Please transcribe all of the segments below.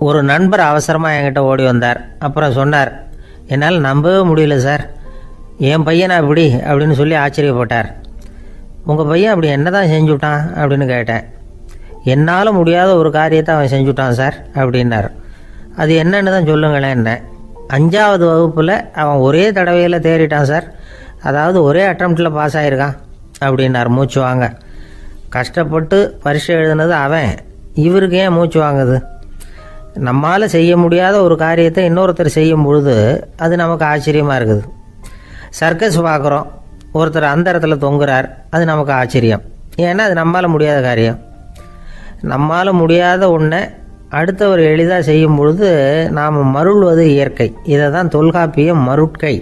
ஒரு நண்பர் அவசரமாக என்கிட்ட ஓடி வந்தார். அப்புறம் சொன்னார், என்னால் நம்பவே முடியல சார், என் பையனா அப்படி அப்படின்னு சொல்லி ஆச்சரியப்பட்டார். உங்கள் பையன் அப்படி என்ன தான் செஞ்சுட்டான் அப்படின்னு கேட்டேன். என்னால் முடியாத ஒரு காரியத்தை அவன் செஞ்சுட்டான் சார் அப்படின்னார். அது என்னன்னு தான் சொல்லுங்களேன். என்ன 5வது வகுப்பில் அவன் ஒரே தடவையில் தேறிட்டான் சார், அதாவது ஒரே அட்டம்ப்டில் பாஸ் ஆகிருக்கான் அப்படின்னார் மூச்சு வாங்க. கஷ்டப்பட்டு பரீட்சை எழுதுனது அவன், இவருக்கு ஏன் மூச்சு வாங்குது? நம்மால் செய்ய முடியாத ஒரு காரியத்தை இன்னொருத்தர் செய்யும் பொழுது அது நமக்கு ஆச்சரியமாக இருக்குது. சர்க்கஸ் பார்க்குறோம், ஒருத்தர் அந்த இடத்துல தொங்குறார், அது நமக்கு ஆச்சரியம். ஏன்னா அது நம்மால் முடியாத காரியம். நம்மால் முடியாத ஒன்றை அடுத்தவர் எளிதாக செய்யும் பொழுது நாம் மருள்வது இயற்கை. இதை தான் தொல்காப்பியம் மருட்கை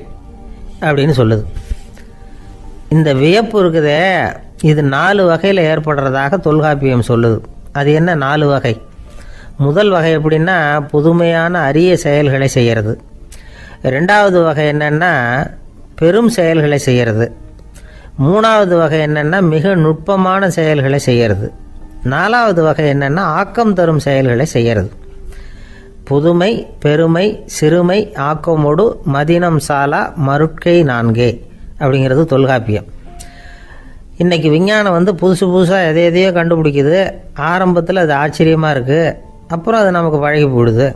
அப்படின்னு சொல்லுது. இந்த வியப்பு இருக்குதே, இது 4 வகையில் ஏற்படுறதாக தொல்காப்பியம் சொல்லுது. அது என்ன 4 வகை? முதல் வகை எப்படின்னா புதுமையான அரிய செயல்களை செய்கிறது. 2வது வகை என்னென்னா பெரும் செயல்களை செய்கிறது. 3வது வகை என்னென்னா மிக நுட்பமான செயல்களை செய்கிறது. 4வது வகை என்னென்னா ஆக்கம் தரும் செயல்களை செய்கிறது. புதுமை, பெருமை, சிறுமை, ஆக்கமோடு மதினம் சாலா மருட்கை 4 அப்படிங்கிறது தொல்காப்பியம். இன்றைக்கி விஞ்ஞானம் புதுசு புதுசாக எதையோ கண்டுபிடிக்குது. ஆரம்பத்தில் அது ஆச்சரியமாக இருக்குது, அப்புறம் அது நமக்கு பழகி போடுது.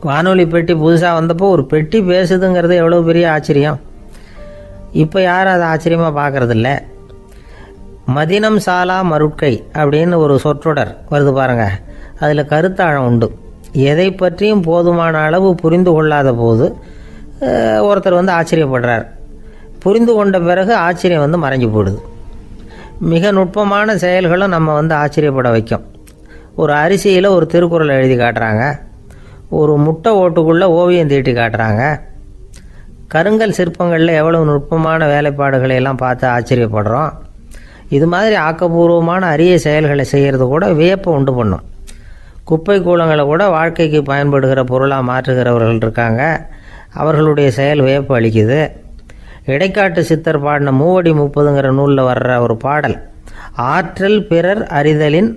வானொலி பெட்டி புதுசாக வந்தப்போ ஒரு பெட்டி பேசுதுங்கிறது எவ்வளோ பெரிய ஆச்சரியம். இப்போ யாரும் அதை ஆச்சரியமாக பார்க்குறதில்ல. மதினம் சாலா மருட்கை அப்படின்னு ஒரு சொற்றொடர் வருது பாருங்க, அதில் கருத்தாழம் உண்டு. எதை பற்றியும் போதுமான அளவு புரிந்து கொள்ளாத போது ஒருத்தர் ஆச்சரியப்படுறார். புரிந்து கொண்ட பிறகு ஆச்சரியம் மறைஞ்சு போடுது. மிக நுட்பமான செயல்களும் நம்ம ஆச்சரியப்பட வைக்கும். ஒரு அரிசியில் ஒரு திருக்குறளை எழுதி காட்டுறாங்க, ஒரு முட்டை ஓட்டுக்குள்ளே ஓவியம் தீட்டி காட்டுறாங்க. கருங்கல் சிற்பங்களில் எவ்வளவு நுட்பமான வேலைப்பாடுகளை எல்லாம் பார்த்து ஆச்சரியப்படுறோம். இது மாதிரி ஆக்கப்பூர்வமான அரிய செயல்களை செய்கிறது கூட வியப்பை உண்டு பண்ணும். குப்பை கூலங்களை கூட வாழ்க்கைக்கு பயன்படுகிற பொருளாக மாற்றுகிறவர்கள் இருக்காங்க. அவர்களுடைய செயல் வியப்பு அளிக்குது. இடைக்காட்டு சித்தர் பாடின 30 நூலில் வர்ற ஒரு பாடல், ஆற்றல் பிறர் அறிதலின்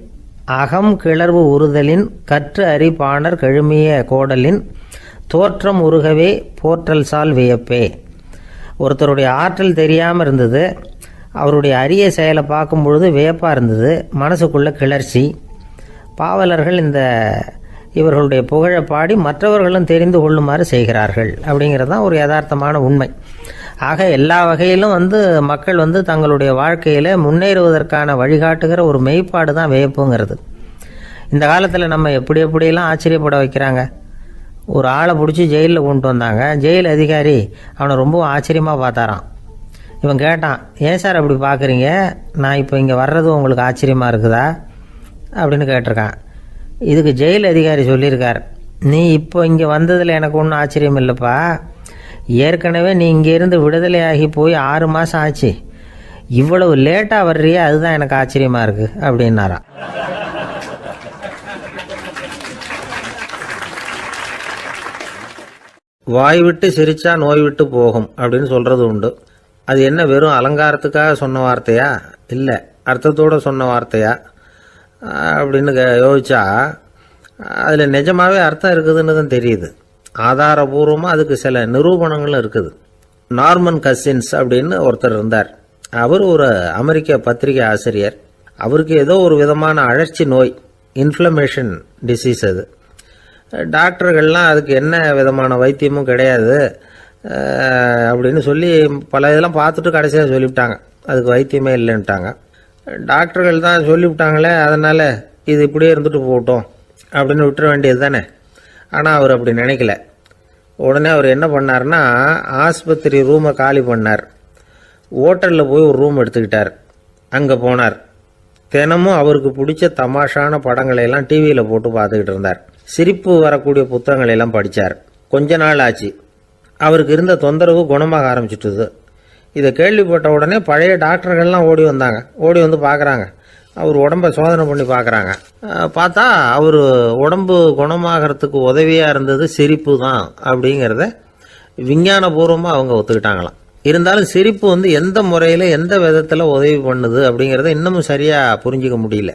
அகம் கிளர்வு உறுதலின் கற்று அறி பாணர் கழுமிய கோடலின் தோற்றம் உருகவே போற்றல் சால் வியப்பே. ஒருத்தருடைய ஆற்றல் தெரியாமல் இருந்தது, அவருடைய அரிய செயலை பார்க்கும் பொழுது வியப்பாக இருந்தது, மனசுக்குள்ள கிளர்ச்சி. பாவலர்கள் இவர்களுடைய புகழை பாடி மற்றவர்களும் தெரிந்து கொள்ளுமாறு செய்கிறார்கள் அப்படிங்கிறது தான் ஒரு யதார்த்தமான உண்மை. ஆக எல்லா வகையிலும் மக்கள் தங்களுடைய வாழ்க்கையில் முன்னேறுவதற்கான வழிகாட்டுகிற ஒரு மெய்ப்பாடு தான் வியப்புங்கிறது. இந்த காலத்தில் நம்ம எப்படியெல்லாம் ஆச்சரியப்பட வைக்கிறாங்க. ஒரு ஆளை பிடிச்சி ஜெயிலில் கொண்டு வந்தாங்க. ஜெயில் அதிகாரி அவனை ரொம்ப ஆச்சரியமாக பார்த்தாரான். இவன் கேட்டான், ஏன் சார் அப்படி பார்க்குறீங்க, நான் இப்போ இங்கே வர்றது உங்களுக்கு ஆச்சரியமாக இருக்குதா அப்படின்னு கேட்டிருக்கான். இதுக்கு ஜெயில் அதிகாரி சொல்லியிருக்கார், நீ இப்போ இங்கே வந்ததில் எனக்கு ஒன்றும் ஆச்சரியம் இல்லைப்பா, ஏற்கனவே நீ இங்கேருந்து விடுதலையாகி போய் 6 மாதம் ஆச்சு, இவ்வளவு லேட்டாக வர்றியே அதுதான் எனக்கு ஆச்சரியமாக இருக்குது அப்படின்னாராம். வாய் விட்டு சிரிச்சா நோய் விட்டு போகும் அப்படின்னு சொல்கிறது உண்டு. அது என்ன வெறும் அலங்காரத்துக்காக சொன்ன வார்த்தையா, இல்லை அர்த்தத்தோடு சொன்ன வார்த்தையா அப்படின்னு யோசிச்சா அதில் நிஜமாகவே அர்த்தம் இருக்குதுன்னு தான் தெரியுது. ஆதாரபூர்வமாக அதுக்கு சில நிரூபணங்களும் இருக்குது. நார்மன் கசின்ஸ் அப்படின்னு ஒருத்தர் இருந்தார். அவர் ஒரு அமெரிக்க பத்திரிகை ஆசிரியர். அவருக்கு ஏதோ ஒரு விதமான அழற்சி நோய், இன்ஃப்ளமேஷன் டிசீஸ். அது டாக்டர்கள்லாம் அதுக்கு என்ன விதமான வைத்தியமும் கிடையாது அப்படின்னு சொல்லி பல இதெல்லாம் பார்த்துட்டு கடைசியாக சொல்லிவிட்டாங்க, அதுக்கு வைத்தியமே இல்லைன்ட்டாங்க. டாக்டர்கள் தான் சொல்லிவிட்டாங்களே, அதனால் இது இப்படியே இருந்துட்டு போகட்டும் அப்படின்னு விட்டுற வேண்டியது தானே. ஆனால் அவர் அப்படி நினைக்கல. உடனே அவர் என்ன பண்ணார்னா, ஆஸ்பத்திரி ரூமை காலி பண்ணார். ஹோட்டலில் போய் ஒரு ரூம் எடுத்துக்கிட்டார். அங்கே போனார். தினமும் அவருக்கு பிடிச்ச தமாஷான படங்களையெல்லாம் டிவியில் போட்டு பார்த்துக்கிட்டு இருந்தார். சிரிப்பு வரக்கூடிய புத்தகங்களையெல்லாம் படித்தார். கொஞ்ச நாள் ஆச்சு, அவருக்கு இருந்த தொந்தரவு குணமாக ஆரம்பிச்சிட்டுது. இதை கேள்விப்பட்ட உடனே பழைய டாக்டர்கள்லாம் ஓடி வந்தாங்க. ஓடி வந்து பார்க்குறாங்க, அவர் உடம்பை சோதனை பண்ணி பார்க்குறாங்க. பார்த்தா அவர் உடம்பு குணமாகறதுக்கு உதவியாக இருந்தது சிரிப்பு தான் அப்படிங்கிறத விஞ்ஞானபூர்வமாக அவங்க ஒத்துக்கிட்டாங்களாம். இருந்தாலும் சிரிப்பு எந்த முறையில் எந்த விதத்தில் உதவி பண்ணுது அப்படிங்கிறத இன்னமும் சரியாக புரிஞ்சிக்க முடியல.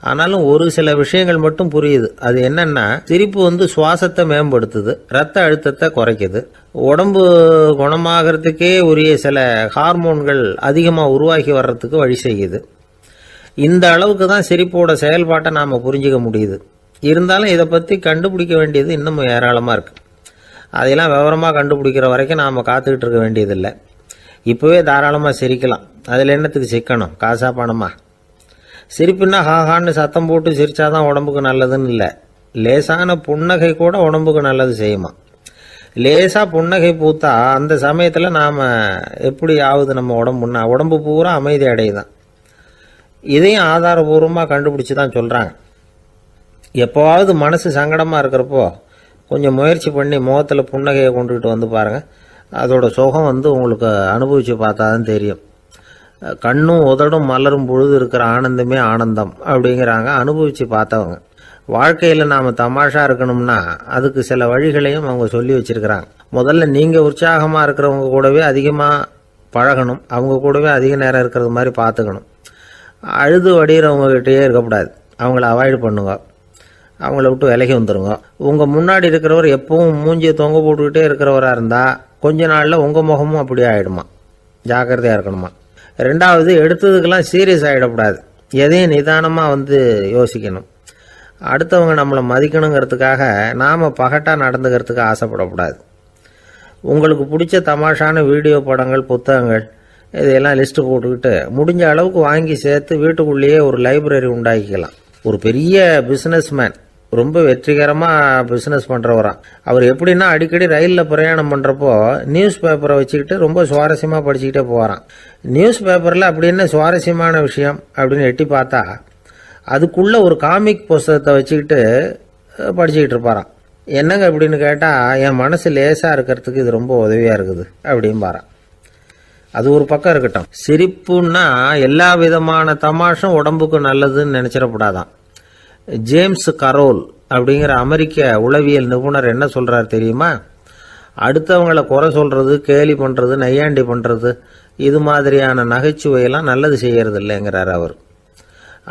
ஆனாலும் ஒரு சில விஷயங்கள் மட்டும் புரியுது. அது என்னன்னா, சிரிப்பு சுவாசத்தை மேம்படுத்துது, ரத்த அழுத்தத்தை குறைக்குது, உடம்பு குணமாகறதுக்கே உரிய சில ஹார்மோன்கள் அதிகமாக உருவாகி வர்றதுக்கு வழி செய்யுது. இந்த அளவுக்கு தான் சிரிப்போட செயல்பாட்டை நாம் புரிஞ்சிக்க முடியுது. இருந்தாலும் இதை பற்றி கண்டுபிடிக்க வேண்டியது இன்னும் ஏராளமாக இருக்குது. அதையெல்லாம் விவரமாக கண்டுபிடிக்கிற வரைக்கும் நாம் காத்துக்கிட்டு இருக்க வேண்டியதில்லை. இப்போவே தாராளமாக சிரிக்கலாம். அதில் என்னத்துக்கு சிக்கணும்? காசா பணமா? சிரிப்புன்னா ஹாஹான்னு சத்தம் போட்டு சிரிச்சாதான் உடம்புக்கு நல்லதுன்னு இல்லை. லேசான புன்னகை கூட உடம்புக்கு நல்லது செய்யுமா. லேசாக புன்னகை பூத்தா அந்த சமயத்தில் நாம் எப்படி ஆகுது? நம்ம உடம்பு பூரா அமைதி அடையுதான். இதையும் ஆதாரபூர்வமாக கண்டுபிடிச்சி தான் சொல்கிறாங்க. எப்போவாவது மனசு சங்கடமாக இருக்கிறப்போ கொஞ்சம் முயற்சி பண்ணி முகத்தில் புன்னகையை கொண்டுகிட்டு வந்து பாருங்கள். அதோட சுகம் உங்களுக்கு அனுபவித்து பார்த்தா தான் தெரியும். கண்ணும் உதடும் மலரும் பொழுது இருக்கிற ஆனந்தமே ஆனந்தம் அப்படிங்கிறாங்க அனுபவித்து பார்த்தவங்க. வாழ்க்கையில் நாம் தமாஷா இருக்கணும்னா அதுக்கு சில வழிகளையும் அவங்க சொல்லி வச்சுருக்கிறாங்க. முதல்ல நீங்கள் உற்சாகமாக இருக்கிறவங்க கூடவே அதிகமாக பழகணும். அவங்க கூடவே அதிக நேரம் இருக்கிறது மாதிரி பார்த்துக்கணும். அழுது வடிகிறவங்ககிட்டயே இருக்கக்கூடாது. அவங்கள அவாய்டு பண்ணுங்க. அவங்கள விட்டு விலகி வந்துடுங்க. உங்கள் முன்னாடி இருக்கிறவர் எப்பவும் மூஞ்சியை தொங்க போட்டுக்கிட்டே இருக்கிறவராக இருந்தால் கொஞ்ச நாளில் உங்கள் முகமும் அப்படியே ஆகிடுமா. ஜாக்கிரதையாக இருக்கணுமா. ரெண்டாவது, எடுத்ததுக்கெல்லாம் சீரியஸ் ஆகிடக்கூடாது. எதையும் நிதானமாக யோசிக்கணும். அடுத்தவங்க நம்மளை மதிக்கணுங்கிறதுக்காக நாம் பகட்டாக நடந்துக்கிறதுக்கு ஆசைப்படக்கூடாது. உங்களுக்கு பிடிச்ச தமாஷான வீடியோ படங்கள், புத்தகங்கள் இதையெல்லாம் லிஸ்ட்டு போட்டுக்கிட்டு முடிஞ்ச அளவுக்கு வாங்கி சேர்த்து வீட்டுக்குள்ளேயே ஒரு லைப்ரரி உண்டாக்கிக்கலாம். ஒரு பெரிய பிஸ்னஸ்மேன், ரொம்ப வெற்றிகரமாக பிஸ்னஸ் பண்ணுறவராம். அவர் எப்படின்னா அடிக்கடி ரயிலில் பிரயாணம் பண்ணுறப்போ நியூஸ் பேப்பரை வச்சுக்கிட்டு ரொம்ப சுவாரஸ்யமாக படிச்சுக்கிட்டே போகிறான். நியூஸ் பேப்பரில் அப்படி என்ன சுவாரஸ்யமான விஷயம் அப்படின்னு எட்டி பார்த்தா அதுக்குள்ளே ஒரு காமிக் புஸ்தகத்தை வச்சுக்கிட்டு படிச்சுக்கிட்டு இருப்பாராம். என்னங்க அப்படின்னு கேட்டால், என் மனசு லேசாக இருக்கிறதுக்கு இது ரொம்ப உதவியாக இருக்குது அப்படின்பாரான். அது ஒரு பக்கம் இருக்கட்டும். சிரிப்புன்னா எல்லா விதமான தமாஷும் உடம்புக்கு நல்லதுன்னு நினச்சிடக்கூடாதான். ஜேம்ஸ் கரோல் அப்படிங்கிற அமெரிக்க உளவியல் நிபுணர் என்ன சொல்கிறார் தெரியுமா? அடுத்தவங்களை குறை சொல்கிறது, கேலி பண்ணுறது, நையாண்டி பண்ணுறது, இது மாதிரியான நகைச்சுவையெல்லாம் நல்லது செய்கிறது இல்லைங்கிறார் அவர்.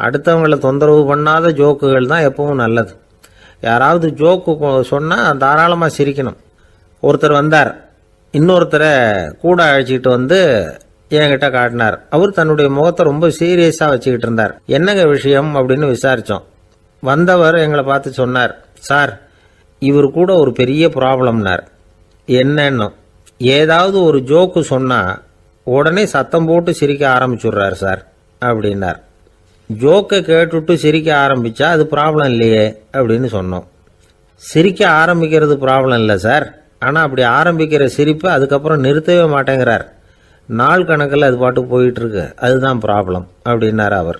அடுத்தவங்களை தொந்தரவு பண்ணாத ஜோக்குகள் தான் எப்பவும் நல்லது. யாராவது ஜோக்கு சொன்னால் தாராளமாக சிரிக்கணும். ஒருத்தர் வந்தார், இன்னொருத்தரை கூட அழைச்சிக்கிட்டு என்கிட்ட காட்டினார். அவர் தன்னுடைய முகத்தை ரொம்ப சீரியஸாக வச்சுக்கிட்டு இருந்தார். என்னங்க விஷயம் அப்படின்னு விசாரித்தோம். வந்தவர் எங்களை பார்த்து சொன்னார், சார், இவர் கூட ஒரு பெரிய ப்ராப்ளம்னார். என்னன்னு, ஏதாவது ஒரு ஜோக்கு சொன்னால் உடனே சத்தம் போட்டு சிரிக்க ஆரம்பிச்சுடுறார் சார் அப்படின்னார். ஜோக்கை கேட்டுட்டு சிரிக்க ஆரம்பித்தா அது ப்ராப்ளம் இல்லையே அப்படின்னு சொன்னோம். சிரிக்க ஆரம்பிக்கிறது ப்ராப்ளம் இல்லை சார், ஆனால் அப்படி ஆரம்பிக்கிற சிரிப்பை அதுக்கப்புறம் நிறுத்தவே மாட்டேங்கிறார். நாள் கணக்கில் அது பாட்டு போயிட்டுருக்கு, அதுதான் ப்ராப்ளம் அப்படின்னார் அவர்.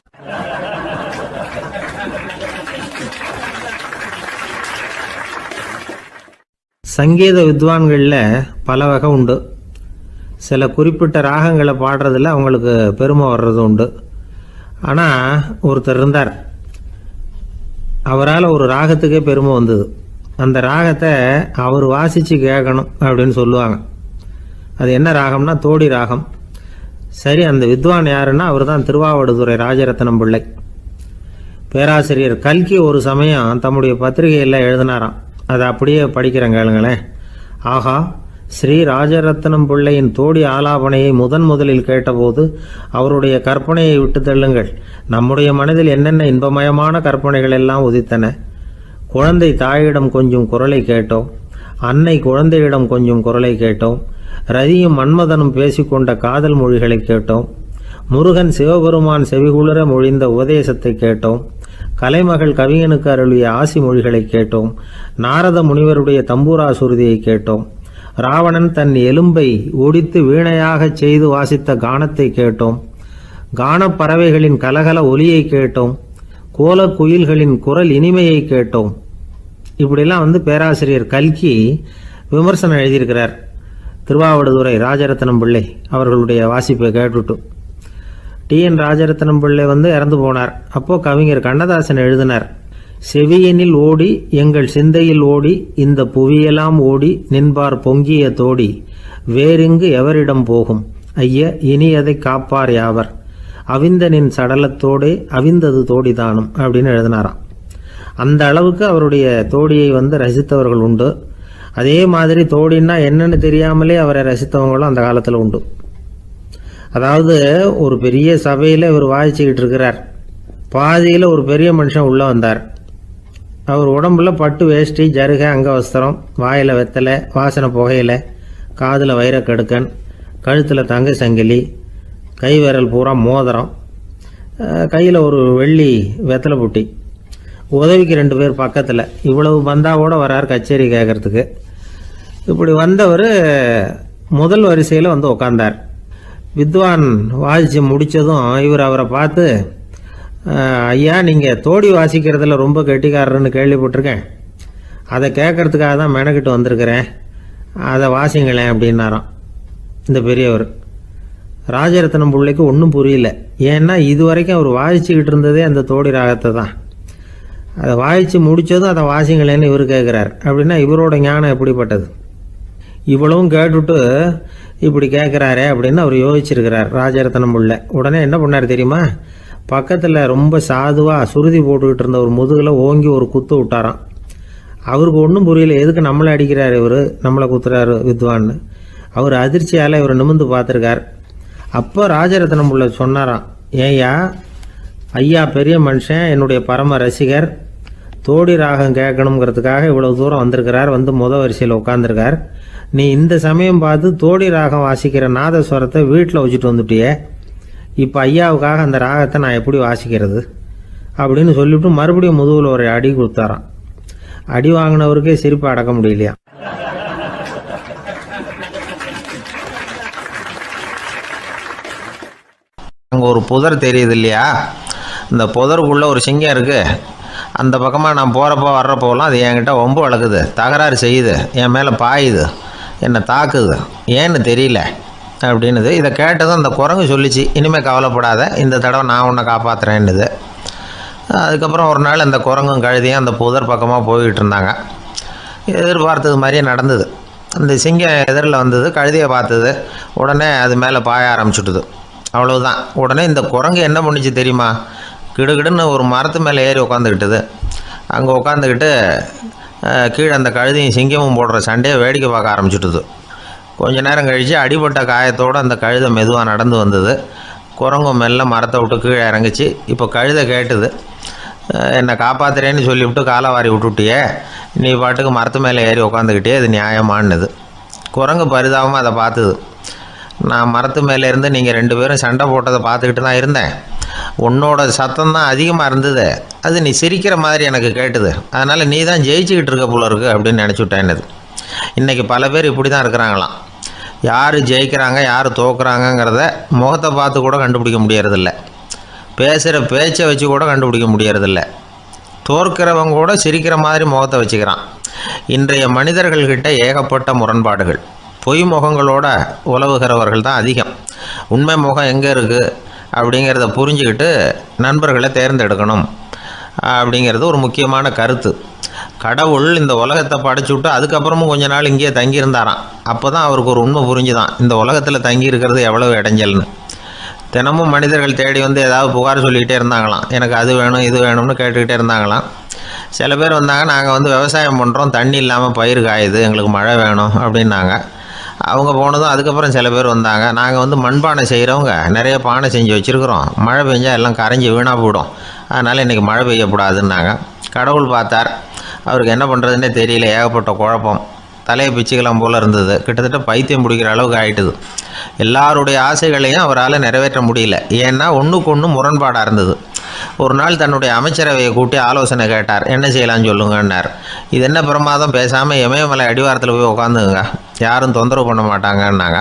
சங்கீத வித்வான்களில் பல வகை உண்டு. சில குறிப்பிட்ட ராகங்களை பாடுறதில் அவங்களுக்கு பெருமை வர்றது உண்டு. ஆனால் ஒருத்தர் இருந்தார், அவரால் ஒரு ராகத்துக்கே பெருமை வந்தது. அந்த ராகத்தை அவர் வாசித்து கேட்கணும் அப்படின்னு சொல்லுவாங்க. அது என்ன ராகம்னா தோடி ராகம். சரி, அந்த வித்வான் யாருன்னா அவர் தான் திருவாவடுதுறை ராஜரத்னம் பிள்ளை. பேராசிரியர் கல்கி ஒரு சமயம் தம்முடைய பத்திரிகையில் எழுதினாராம். அதை அப்படியே படிக்கிறேன் கேளுங்களேன். ஆகா, ஸ்ரீ ராஜரத்னம் பிள்ளையின் தோடி ஆலாபனையை முதலில் கேட்டபோது அவருடைய கற்பனையை விட்டு தள்ளுங்கள். நம்முடைய மனதில் என்னென்ன இன்பமயமான கற்பனைகள் எல்லாம் உதித்தன. குழந்தை தாயிடம் கொஞ்சம் குரலை கேட்டோம், அன்னை குழந்தையிடம் கொஞ்சம் குரலை கேட்டோம், ரதியும் மன்மதனும் பேசிக்கொண்ட காதல் மொழிகளை கேட்டோம், முருகன் சிவபெருமான் செவிகுளர மொழிந்த உபதேசத்தை கேட்டோம், கலைமகள் கவிஞனுக்கு அருளிய ஆசி மொழிகளை கேட்டோம், நாரத முனிவருடைய தம்பூரா சுருதியை கேட்டோம், ராவணன் தன் எலும்பை ஒடித்து வீணையாகச் செய்து வாசித்த கானத்தை கேட்டோம், கானப்பறவைகளின் கலகல ஒலியை கேட்டோம், கோலக்குயில்களின் குரல் இனிமையை கேட்டோம். இப்படிலாம் பேராசிரியர் கல்கி விமர்சனம் எழுதியிருக்கிறார். திருவாவடுதுறை ராஜரத்னம் பிள்ளை அவர்களுடைய வாசிப்பை கேட்டுட்டு டி.என். ராஜரத்னம் பிள்ளை இறந்து போனார். அப்போ கவிஞர் கண்ணதாசன் எழுதினார், செவியனில் ஓடி எங்கள் சிந்தையில் ஓடி இந்த புவியெல்லாம் ஓடி நின்பார் பொங்கிய தோடி வேறிங்கு எவரிடம் போகும் ஐய இனி அதை காப்பார் யாவர் அவிந்தனின் சடலத்தோடே அவிந்தது தோடிதானும் அப்படின்னு எழுதினாராம். அந்த அளவுக்கு அவருடைய தோடியை ரசித்தவர்கள் உண்டு. அதே மாதிரி தோடின்னா என்னன்னு தெரியாமலே அவரை ரசித்தவங்களும் அந்த காலத்தில் உண்டு. அதாவது ஒரு பெரிய சபையில் இவர் வாசிச்சுக்கிட்டு இருக்கிறார். பாதியில் ஒரு பெரிய மனுஷன் உள்ளே வந்தார். அவர் உடம்புல பட்டு வேஷ்டி, ஜருகை, அங்கவஸ்திரம், வாயில் வெத்தலை, வாசனை புகையில, காதில் வைரக்கடுக்கன், கழுத்தில் தங்க சங்கிலி, கை விரல் பூரா மோதிரம், கையில் ஒரு வெள்ளி வெத்தலை புட்டி, உதவிக்கு 2 பேர் பக்கத்தில். இவ்வளவு பந்தாவோட வரார் கச்சேரி கேட்கறதுக்கு. இப்படி வந்தவர் முதல் வரிசையில் உட்கார்ந்தார். வித்வான் வாசித்து முடித்ததும் இவர் அவரை பார்த்து, ஐயா, நீங்கள் தோடி வாசிக்கிறதுல ரொம்ப கெட்டிக்காரர்னு கேள்விப்பட்டிருக்கேன், அதை கேட்கறதுக்காக தான் மெனக்கிட்டு வந்திருக்கிறேன், அதை வாசிங்களேன் அப்படின்னாராம் இந்த பெரியவர். ராஜரத்னம் பிள்ளைக்கு ஒன்றும் புரியல. ஏன்னா இது வரைக்கும் அவர் வாசிச்சுக்கிட்டு இருந்ததே அந்த தோடி ராகத்தை தான். அதை வாசித்து முடித்ததும் அதை வாசிங்களேன்னு இவர் கேட்குறார். அப்படின்னா இவரோட ஞானம் எப்படிப்பட்டது? இவ்வளவும் கேட்டுட்டு இப்படி கேட்குறாரே அப்படின்னு அவர் யோசிச்சிருக்கிறார் ராஜரத்னம் பிள்ளை. உடனே என்ன பண்ணார் தெரியுமா? பக்கத்தில் ரொம்ப சாதுவாக சுருதி போட்டுக்கிட்டு இருந்த ஒரு முதுகில் ஓங்கி ஒரு குத்து விட்டாராம். அவருக்கு ஒன்றும் புரியல, எதுக்கு நம்மளை அடிக்கிறார் இவர், நம்மளை குத்துறாரு வித்வான்னு. அவர் அதிர்ச்சியால் இவர் நிமிர்ந்து பார்த்துருக்கார். அப்போ ராஜரத்னம் பிள்ளை சொன்னாராம், ஏய்யா, ஐயா பெரிய மனுஷன், என்னுடைய பரம ரசிகர், தோடி ராகம் கேட்கணுங்கிறதுக்காக இவ்வளவு தூரம் வந்திருக்கிறார், முத வரிசையில் உட்காந்துருக்கார். நீ இந்த சமயம் பார்த்து தோடி ராகம் வாசிக்கிற நாதஸ்வரத்தை வீட்டில் வச்சுட்டு வந்துட்டியே, இப்போ ஐயாவுக்காக அந்த ராகத்தை நான் எப்படி வாசிக்கிறது அப்படின்னு சொல்லிவிட்டு மறுபடியும் முதுகில் ஒரு அடி கொடுத்தாராம். அடி வாங்கினவருக்கே சிரிப்பு அடக்க முடியலையா. அங்கே ஒரு புதர் தெரியுது இல்லையா, இந்த புதருக்குள்ளே ஒரு சிங்கம் இருக்குது. அந்த பக்கமாக நான் போகிறப்போ வர்றப்போலாம் அது என்கிட்ட வம்பு வளர்க்குது, தகராறு செய்யுது, என் மேலே பாயுது, என்னை தாக்குது, ஏன்னு தெரியல அப்படின்னுது. இதை கேட்டதும் அந்த குரங்கு சொல்லிச்சு, இனிமேல் கவலைப்படாத, இந்த தடவை நான் உன்னை காப்பாற்றுறேன்னுது. அதுக்கப்புறம் ஒரு நாள் அந்த குரங்கும் கழுதியும் அந்த புதர் பக்கமாக போய்கிட்டு இருந்தாங்க. எதிர்பார்த்தது மாதிரியே நடந்தது. அந்த சிங்கம் எதிரில் வந்தது, கழுதியை பார்த்தது, உடனே அது மேலே பாய ஆரம்பிச்சுட்டுது. அவ்வளவுதான். உடனே இந்த குரங்கு என்ன பண்ணிச்சு தெரியுமா? கிடுகிடுன்னு ஒரு மரத்து மேலே ஏறி உட்காந்துக்கிட்டது. அங்கே உட்காந்துக்கிட்டு கீழே அந்த கழுதையும் சிங்கமும் போடுற சண்டையை வேடிக்கை பார்க்க ஆரம்பிச்சுட்டுது. கொஞ்ச நேரம் கழித்து அடிபட்ட காயத்தோடு அந்த கழுதை மெதுவாக நடந்து வந்தது. குரங்கும் மெல்ல மரத்தை விட்டு கீழே இறங்குச்சு. இப்போ கழுதை கேட்டுது, என்னை காப்பாற்றுறேன்னு சொல்லிவிட்டு காலை வாரி விட்டுட்டியே, நீ பாட்டுக்கு மரத்து மேலே ஏறி உட்காந்துக்கிட்டே, அது நியாயமானது. குரங்கு பரிதாபமாக அதை பார்த்துது. நான் மரத்து மேலே இருந்து நீங்கள் 2 பேரும் சண்டை போட்டதை பார்த்துக்கிட்டு தான் இருந்தேன். உன்னோட சத்தம் தான் அதிகமாக இருந்தது, அது நீ சிரிக்கிற மாதிரி எனக்கு கேட்டுது, அதனால் நீ தான் ஜெயிச்சுக்கிட்டு இருக்க போல இருக்கு அப்படின்னு நினச்சிவிட்டேன்னுது. இன்றைக்கி பல பேர் இப்படி தான் இருக்கிறாங்களாம். யார் ஜெயிக்கிறாங்க யார் தோக்குறாங்கங்கிறத முகத்தை பார்த்து கூட கண்டுபிடிக்க முடியறதில்ல, பேசுகிற பேச்சை வச்சு கூட கண்டுபிடிக்க முடியறதில்ல. தோற்கிறவங்க கூட சிரிக்கிற மாதிரி முகத்தை வச்சுக்கிறான். இன்றைய மனிதர்கள்கிட்ட ஏகப்பட்ட முரண்பாடுகள். பொய் முகங்களோட உலவுகிறவர்கள் தான் அதிகம். உண்மை முகம் எங்கே இருக்குது அப்படிங்கிறத புரிஞ்சுக்கிட்டு நண்பர்களை தேர்ந்தெடுக்கணும் அப்படிங்கிறது ஒரு முக்கியமான கருத்து. கடவுள் இந்த உலகத்தை படைச்சு விட்டு அதுக்கப்புறமும் கொஞ்ச நாள் இங்கேயே தங்கியிருந்தாராம். அப்போ தான் அவருக்கு ஒரு உண்மை புரிஞ்சுதான், இந்த உலகத்தில் தங்கி இருக்கிறது எவ்வளவு இடைஞ்சல்னு. தினமும் மனிதர்கள் தேடி ஏதாவது புகார் சொல்லிக்கிட்டே இருந்தாங்களாம். எனக்கு அது வேணும் இது வேணும்னு கேட்டுக்கிட்டே இருந்தாங்களாம். சில பேர் வந்தாங்க, நாங்கள் விவசாயம் பண்ணுறோம், தண்ணி இல்லாமல் பயிர் காயுது, எங்களுக்கு மழை வேணும் அப்படின்னாங்க. அவங்க போனதும் அதுக்கப்புறம் சில பேர் வந்தாங்க, நாங்கள் மண்பானை செய்கிறவங்க, நிறைய பானை செஞ்சு வச்சுருக்குறோம், மழை பெஞ்சால் எல்லாம் கரைஞ்சி வீணாக போயிடும், அதனால் இன்றைக்கி மழை பெய்யக்கூடாதுன்னாங்க. கடவுள் பார்த்தார், அவருக்கு என்ன பண்ணுறதுன்னே தெரியல, ஏகப்பட்ட குழப்பம், தலையை பிச்சுக்கலாம் போல் இருந்தது, கிட்டத்தட்ட பைத்தியம் பிடிக்கிற அளவுக்கு ஆகிட்டுது. எல்லாருடைய ஆசைகளையும் அவரால் நிறைவேற்ற முடியல, ஏன்னா ஒன்றுக்கு ஒன்று முரண்பாடாக இருந்தது. ஒரு நாள் தன்னுடைய அமைச்சரவையை கூட்டி ஆலோசனை கேட்டார், என்ன செய்யலான்னு சொல்லுங்கன்னார். இது என்ன பிரமாதம், பேசாமல் இமயமலை அடிவாரத்தில் போய் உட்காந்துங்க, யாரும் தொந்தரவு பண்ண மாட்டாங்கன்னாங்க.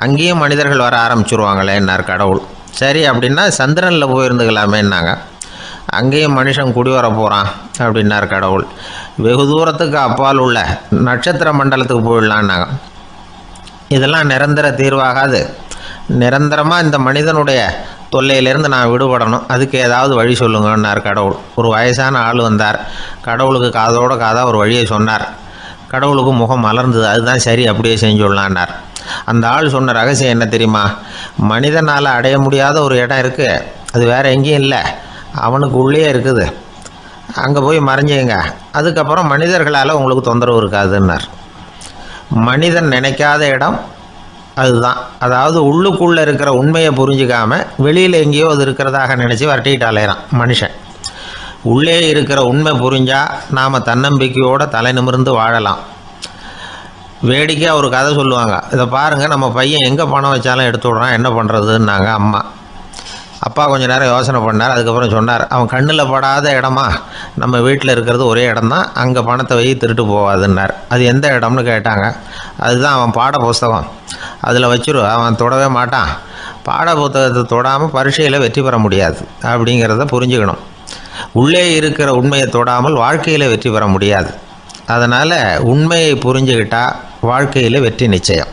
அங்கேயும் மனிதர்கள் வர ஆரம்பிச்சுருவாங்களேன்னார் கடவுள். சரி அப்படின்னா சந்திரனில் போயிருந்துக்கலாமேன்னாங்க. அங்கேயும் மனுஷன் குடி வர போகிறான் அப்படின்னார் கடவுள். வெகு தூரத்துக்கு அப்பால் உள்ள நட்சத்திர மண்டலத்துக்கு போயிடலான்னாங்க. இதெல்லாம் நிரந்தர தீர்வாகாது, நிரந்தரமாக இந்த மனிதனுடைய தொல்லையிலேருந்து நான் விடுபடணும், அதுக்கு ஏதாவது வழி சொல்லுங்கன்னார் கடவுள். ஒரு வயசான ஆள் வந்தார், கடவுளுக்கு காதோட காதாக ஒரு வழியை சொன்னார். கடவுளுக்கு முகம் மலர்ந்தது, அதுதான் சரி, அப்படியே செஞ்சுடலான்னார். அந்த ஆள் சொன்ன ரகசியம் என்ன தெரியுமா? மனிதனால் அடைய முடியாத ஒரு இடம் இருக்குது, அது வேறு எங்கேயும் இல்லை, அவனுக்கு உள்ளே இருக்குது, அங்கே போய் மறைஞ்சிங்க, அதுக்கப்புறம் மனிதர்களால் உங்களுக்கு தொந்தரவு இருக்காதுன்னார். மனிதன் நினைக்காத இடம் அதுதான். அதாவது உள்ளுக்குள்ளே இருக்கிற உண்மையை புரிஞ்சிக்காம வெளியில் எங்கேயோ அது இருக்கிறதாக நினச்சி வரட்டிக்கிட்டு அலையிறான் மனுஷன். உள்ளே இருக்கிற உண்மை புரிஞ்சால் நாம் தன்னம்பிக்கையோடு தலை நிமிர்ந்து வாழலாம். வேடிக்கையாக ஒரு கதை சொல்லுவாங்க, இதை பாருங்கள், நம்ம பையன் எங்கே பணம் வச்சாலும் எடுத்து விட்றான், என்ன பண்ணுறதுன்னாங்க அம்மா. அப்பா கொஞ்சம் நேரம் யோசனை பண்ணார். அதுக்கப்புறம் சொன்னார், அவன் கண்ணில் படாத இடமா நம்ம வீட்டில் இருக்கிறது ஒரே இடம்தான், அங்கே பணத்தை வை திருட்டு போகாதுன்னார். அது எந்த இடம்னு கேட்டாங்க. அதுதான் அவன் பாட புஸ்தகம், அதில் வச்சிரு, அவன் தொடவே மாட்டான், பாட புத்தகத்தை தொடாமல் பரீட்சையில் வெற்றி பெற முடியாது அப்படிங்கிறத புரிஞ்சுக்கணும். உள்ளே இருக்கிற உண்மையை தொடாமல் வாழ்க்கையில் வெற்றி பெற முடியாது. அதனால் உண்மையை புரிஞ்சுக்கிட்டால் வாழ்க்கையில் வெற்றி நிச்சயம்.